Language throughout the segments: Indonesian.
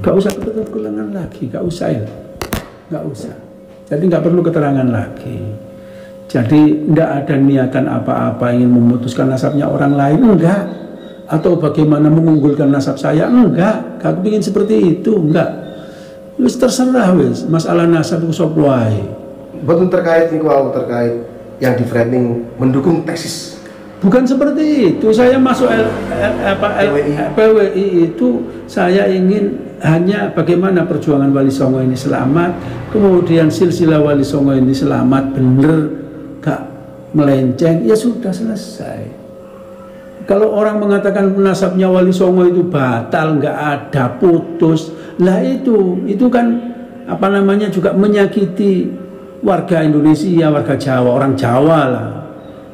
Gak usah keterangan lagi, gak usah ya, gak usah. Jadi nggak perlu keterangan lagi. Jadi nggak ada niatan apa-apa ingin memutuskan nasabnya orang lain, enggak. Atau bagaimana mengunggulkan nasab saya, enggak. Gak ingin seperti itu, enggak. Wis terserah wis, masalah nasab itu sop wae. Betul terkait terkait yang di framing mendukung tesis. Bukan seperti itu. Saya masuk PWI itu saya ingin hanya bagaimana perjuangan Wali Songo ini selamat, kemudian silsilah Wali Songo ini selamat, bener, gak melenceng, ya sudah selesai. Kalau orang mengatakan nasabnya Wali Songo itu batal, nggak ada, putus, lah itu kan apa namanya juga menyakiti warga Indonesia, warga Jawa, orang Jawa lah.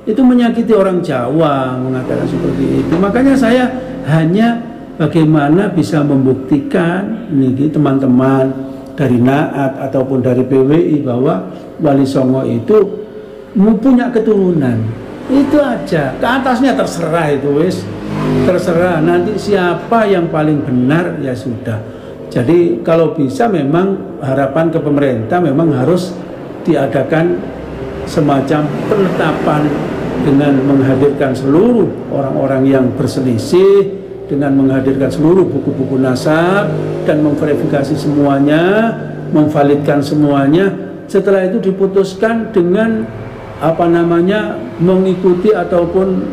Itu menyakiti orang Jawa mengatakan seperti itu. Makanya saya hanya bagaimana bisa membuktikan nih teman-teman dari Naat ataupun dari PWI bahwa Wali Songo itu punya keturunan. Itu aja. Ke atasnya terserah itu wis. Terserah nanti siapa yang paling benar ya sudah. Jadi kalau bisa memang harapan ke pemerintah memang harus diadakan semacam penetapan dengan menghadirkan seluruh orang-orang yang berselisih, dengan menghadirkan seluruh buku-buku nasab dan memverifikasi semuanya, memvalidkan semuanya. Setelah itu diputuskan dengan apa namanya mengikuti ataupun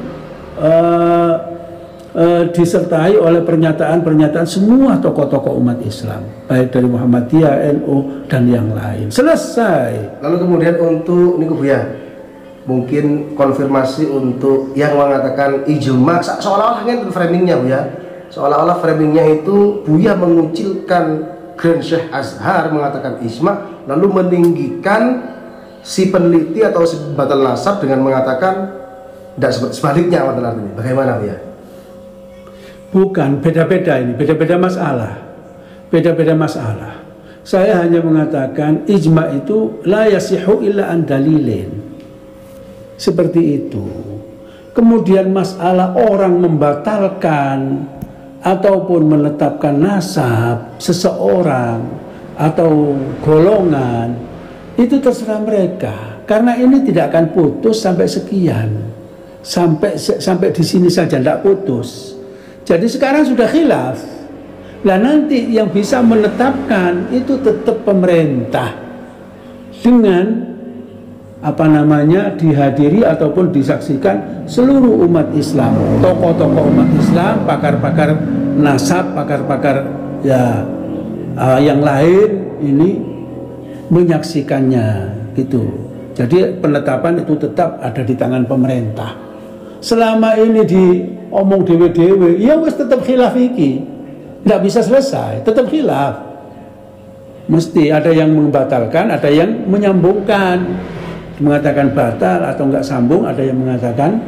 disertai oleh pernyataan-pernyataan semua tokoh-tokoh umat Islam, baik dari Muhammadiyah, NU dan yang lain. Selesai. Lalu kemudian untuk ini Buya, mungkin konfirmasi untuk yang mengatakan ijma, seolah-olah kan framingnya Buya, seolah-olah framingnya itu Buya mengucilkan Grand Syekh Azhar mengatakan ijma, lalu meninggikan si peneliti atau si batal nasab dengan mengatakan tidak seperti sebaliknya. Bagaimana Buya? Bukan, beda-beda ini, beda-beda masalah. Beda-beda masalah. Saya hanya mengatakan ijma itu la yasihu illa an dalilin. Seperti itu. Kemudian masalah orang membatalkan ataupun menetapkan nasab seseorang atau golongan, itu terserah mereka. Karena ini tidak akan putus sampai sekian. Sampai di sini saja tidak putus. Jadi sekarang sudah khilaf. Lah nanti yang bisa menetapkan itu tetap pemerintah dengan apa namanya dihadiri ataupun disaksikan seluruh umat Islam, tokoh-tokoh umat Islam, pakar-pakar nasab, pakar-pakar ya yang lain ini menyaksikannya gitu. Jadi penetapan itu tetap ada di tangan pemerintah. Selama ini diomong dewe-dewe, ya wis tetap khilaf iki. Tidak bisa selesai, tetap khilaf. Mesti ada yang membatalkan, ada yang menyambungkan, mengatakan batal atau enggak sambung, ada yang mengatakan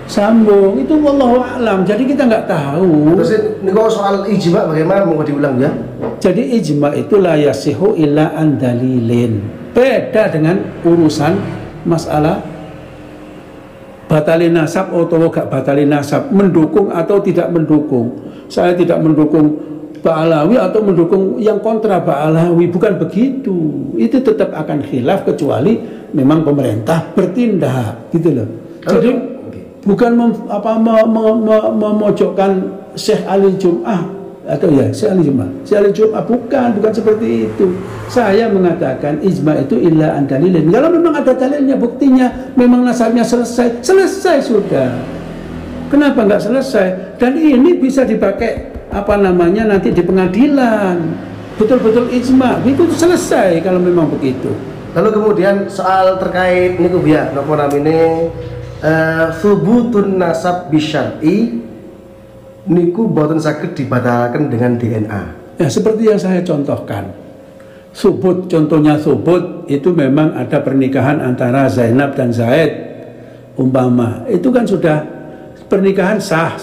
sambung. Itu wallahu a'lam. Jadi kita enggak tahu. Terus ini kalau soal ijma bagaimana, mau diulang ya? Jadi ijma itu la yasihu illa an dalilin. Beda dengan urusan masalah batalin nasab atau gak batalin nasab, mendukung atau tidak mendukung. Saya tidak mendukung Ba'alawi atau mendukung yang kontra Ba'alawi, bukan begitu. Itu tetap akan khilaf kecuali memang pemerintah bertindak, gitu loh. Jadi bukan memojokkan Syekh Ali Jum'ah atau ya Syekh Ali Jum'ah, bukan seperti itu. Saya mengatakan ijma itu illa an dalilin. Kalau memang ada dalilnya, buktinya, memang nasabnya selesai sudah. Kenapa nggak selesai? Dan ini bisa dipakai apa namanya nanti di pengadilan. Betul-betul ijma, itu selesai kalau memang begitu. Lalu kemudian soal terkait niku biya napa namine thubutun nasab bisyar'i niku boten saged dibatalkan dengan DNA. Ya seperti yang saya contohkan. Subut, contohnya subut itu memang ada pernikahan antara Zainab dan Zaid umpama. Itu kan sudah pernikahan sah.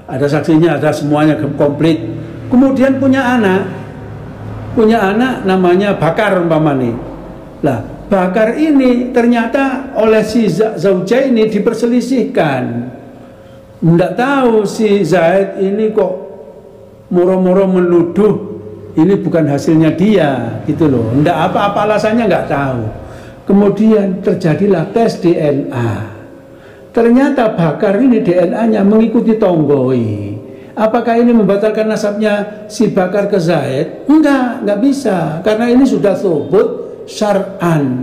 Ada saksinya, ada semuanya komplit. Kemudian punya anak namanya Bakar umpama nih. Lah, Bakar ini ternyata oleh si Zaujah ini diperselisihkan. Nggak tahu si Zaid ini kok moro-moro menuduh ini bukan hasilnya dia, gitu loh. Nggak apa-apa alasannya nggak tahu. Kemudian terjadilah tes DNA. Ternyata Bakar ini DNA-nya mengikuti Tonggoi. Apakah ini membatalkan nasabnya si Bakar ke Zaid? Enggak bisa. Karena ini sudah thubut syar'an.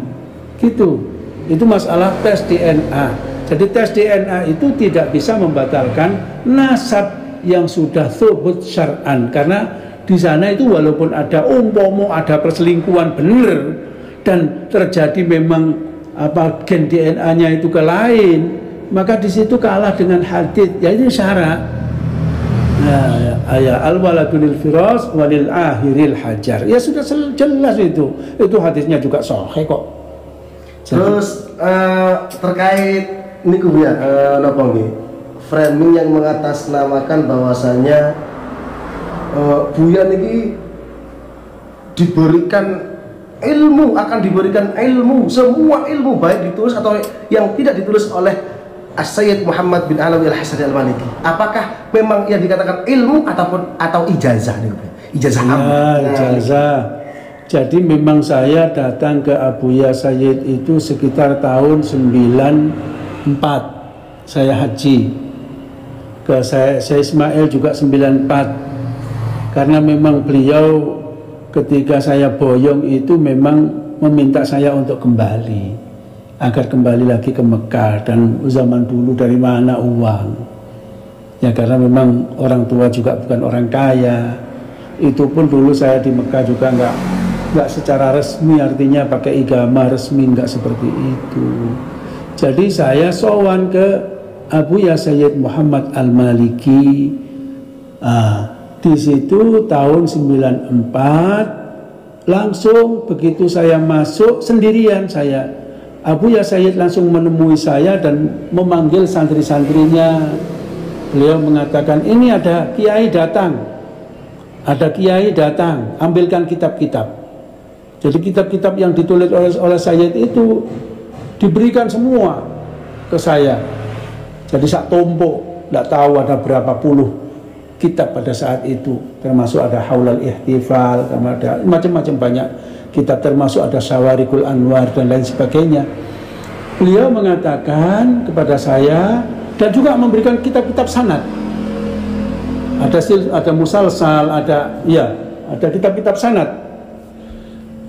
Gitu. Itu masalah tes DNA. Jadi tes DNA itu tidak bisa membatalkan nasab yang sudah thubut syar'an. Karena di sana itu walaupun ada umpomo, ada perselingkuhan benar dan terjadi memang gen DNA-nya itu ke lain, maka di situ kalah dengan hadits. Ya ini syarat. Ya al-waladu lil firas walil akhiril hajar. Ya sudah jelas itu. Itu hadisnya juga sahih kok. Terus terkait niku ya napa nggih? Framing yang mengatasnamakan bahwasanya Buya niki diberikan ilmu, akan diberikan ilmu, semua ilmu baik ditulis atau yang tidak ditulis oleh As-Sayyid Muhammad bin Alawi Al-Hasani Al-Maliki. Apakah memang yang dikatakan ilmu atau ijazah nih? Ijazah apa? Ijazah. Jadi memang saya datang ke Abuya Sayyid itu sekitar tahun 94. Saya haji. Ke saya Ismail juga 94. Karena memang beliau ketika saya boyong itu memang meminta saya untuk kembali, agar kembali lagi ke Mekah. Dan zaman dulu dari mana uang? Ya karena memang orang tua juga bukan orang kaya. Itu pun dulu saya di Mekah juga nggak secara resmi, artinya pakai igama resmi, nggak seperti itu. Jadi saya sowan ke Abuya Sayyid Muhammad Al-Maliki. Di situ tahun 94 langsung begitu saya masuk sendirian saya. Abuya Sayyid langsung menemui saya dan memanggil santri-santrinya. Beliau mengatakan, ini ada kiai datang. Ada kiai datang, ambilkan kitab-kitab. Jadi kitab-kitab yang ditulis oleh Sayyid itu diberikan semua ke saya. Jadi sak tumpuk, tidak tahu ada berapa puluh kitab pada saat itu, termasuk ada Haulal Ihtifal, ada macam-macam banyak kitab, termasuk ada Syawarikul Anwar dan lain sebagainya. Beliau mengatakan kepada saya dan juga memberikan kitab-kitab sanad. Ada musalsal, ada kitab-kitab sanad.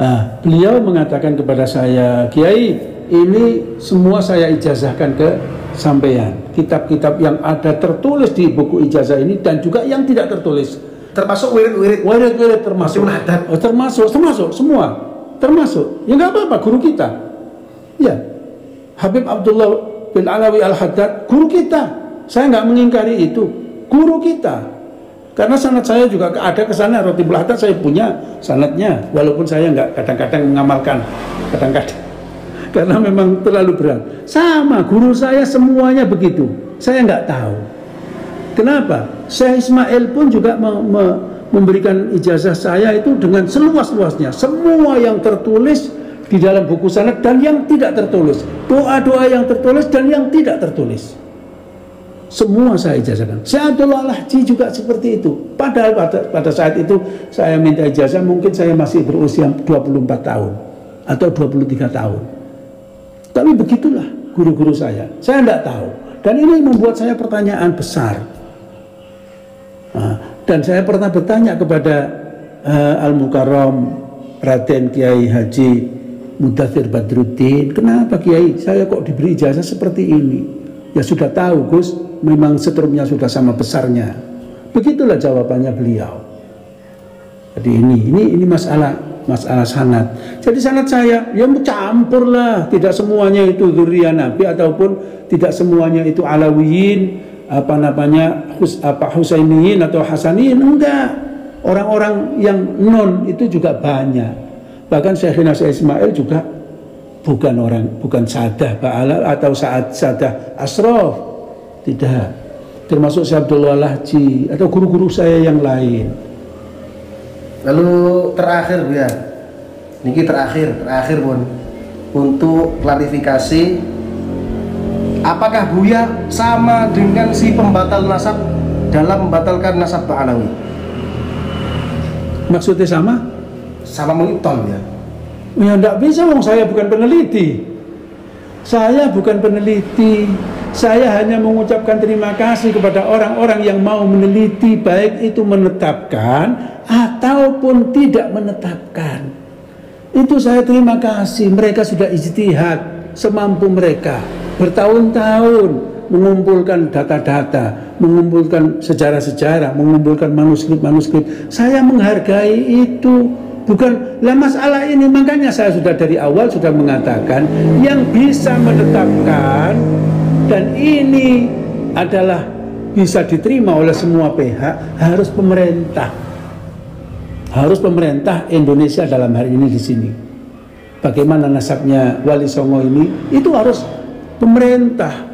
Nah, beliau mengatakan kepada saya, Kiai, ini semua saya ijazahkan ke sampean, kitab-kitab yang ada tertulis di buku ijazah ini dan juga yang tidak tertulis, termasuk wirid termasuk semua termasuk. Ya nggak apa-apa, guru kita ya Habib Abdullah bin Alawi Al-Haddad, guru kita. Saya nggak mengingkari itu, guru kita. Karena sanad saya juga ada ke sana, Rotibul Haddad saya punya sanadnya, walaupun saya nggak kadang-kadang mengamalkan, kadang-kadang karena memang terlalu berat. Sama guru saya semuanya begitu. Saya nggak tahu. Kenapa? Syekh Ismail pun juga memberikan ijazah saya itu dengan seluas-luasnya. Semua yang tertulis di dalam buku sanad dan yang tidak tertulis. Doa-doa yang tertulis dan yang tidak tertulis. Semua saya ijazahkan. Syekh Abdullah Al-Haji juga seperti itu. Padahal pada saat itu saya minta ijazah, mungkin saya masih berusia 24 tahun atau 23 tahun. Tapi begitulah guru-guru saya tidak tahu. Dan ini membuat saya pertanyaan besar. Dan saya pernah bertanya kepada Al-Mukarram Raden Kiai Haji Mudathir Badruddin, kenapa Kiai saya kok diberi ijazah seperti ini? Ya sudah tahu Gus, memang setrumnya sudah sama besarnya. Begitulah jawabannya beliau. Jadi ini masalah sanad. Jadi sanad saya ya mencampur lah, tidak semuanya itu dzurriyyah Nabi ataupun tidak semuanya itu Alawiyin, Husainiyin atau Hasaniyin, enggak. Orang-orang yang non itu juga banyak. Bahkan Syekhina Syekh Ismail juga bukan Sadah Ba'ala atau Sadah Asraf, tidak. Termasuk Syekh Abdullah Al-Haji atau guru-guru saya yang lain. Lalu terakhir ya, niki terakhir pun untuk klarifikasi, apakah Buya sama dengan si pembatal nasab dalam membatalkan nasab Ba'alawi? Maksudnya sama? Sama mengibtal ya. Ya enggak bisa, wong saya bukan peneliti. Saya bukan peneliti. Saya hanya mengucapkan terima kasih kepada orang-orang yang mau meneliti, baik itu menetapkan ataupun tidak menetapkan. Itu saya terima kasih. Mereka sudah ijtihad semampu mereka, bertahun-tahun mengumpulkan data-data, mengumpulkan sejarah-sejarah, mengumpulkan manuskrip-manuskrip. Saya menghargai itu. Bukan lah masalah ini, makanya saya sudah dari awal sudah mengatakan yang bisa menetapkan dan ini adalah bisa diterima oleh semua pihak harus pemerintah. Harus pemerintah Indonesia dalam hari ini di sini. Bagaimana nasabnya Wali Songo ini, itu harus pemerintah.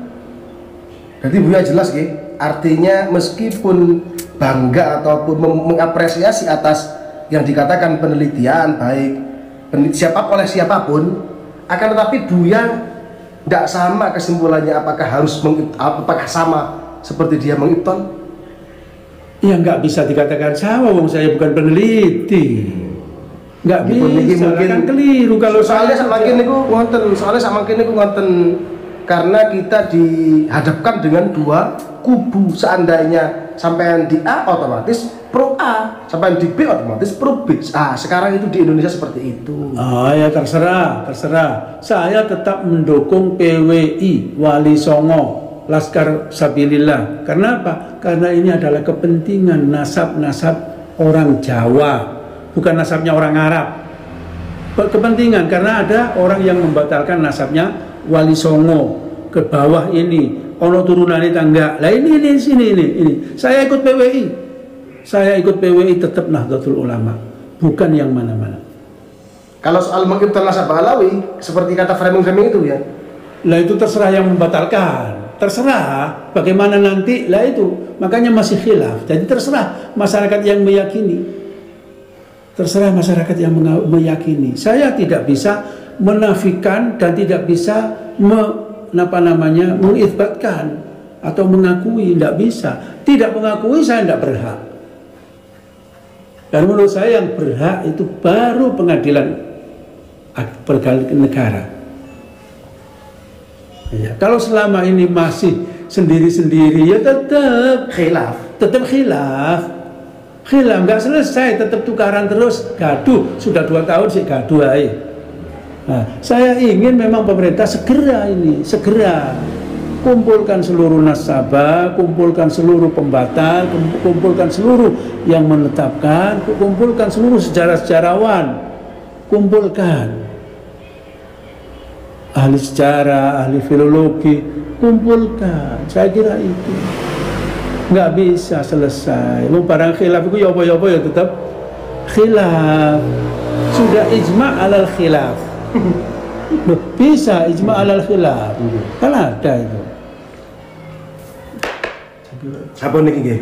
Jadi Buya jelas ya, artinya meskipun bangga ataupun mengapresiasi atas yang dikatakan penelitian baik oleh siapapun, akan tetapi Buya tidak sama kesimpulannya apakah sama seperti dia mengibtal? Ya nggak bisa dikatakan sama, wong saya bukan peneliti. Nggak bisa, kan keliru kalau soalnya semakin niku ngonten karena kita dihadapkan dengan dua kubu. Seandainya sampai di A otomatis pro A, sampai di B otomatis pro B. Sekarang itu di Indonesia seperti itu. Ya terserah. Saya tetap mendukung PWI Wali Songo Laskar Sabilillah. Karena apa? Karena ini adalah kepentingan nasab-nasab orang Jawa, bukan nasabnya orang Arab. Kepentingan karena ada orang yang membatalkan nasabnya Wali Songo ke bawah ini, ono turunan tangga. Lah ini. Saya ikut PWI. Saya ikut PWI tetap Nahdlatul Ulama, bukan yang mana-mana. Kalau soal mengibtal nasabah Alawi, seperti kata framing itu ya. Lah itu terserah yang membatalkan. Terserah bagaimana nanti, lah itu. Makanya masih khilaf. Jadi terserah masyarakat yang meyakini. Terserah masyarakat yang meyakini. Saya tidak bisa menafikan dan tidak bisa mengitsbatkan atau mengakui, tidak bisa. Tidak mengakui saya tidak berhak. Dan menurut saya yang berhak itu baru pengadilan negara. Ya, kalau selama ini masih sendiri-sendiri ya tetap khilaf, nggak selesai, tetap tukaran terus, gaduh. Sudah 2 tahun sih gaduh aja. Nah, saya ingin memang pemerintah segera kumpulkan seluruh nasabah, kumpulkan seluruh pembatal, kumpulkan seluruh yang menetapkan, kumpulkan seluruh sejarawan, kumpulkan ahli sejarah, ahli filologi, kumpulkan. Saya kira itu nggak bisa selesai. Mau barang khilaf itu ya apa ya tetap khilaf. Sudah ijma' alal khilaf. Bisa ijma' alal khilaf. Kan ada itu. Apa nih?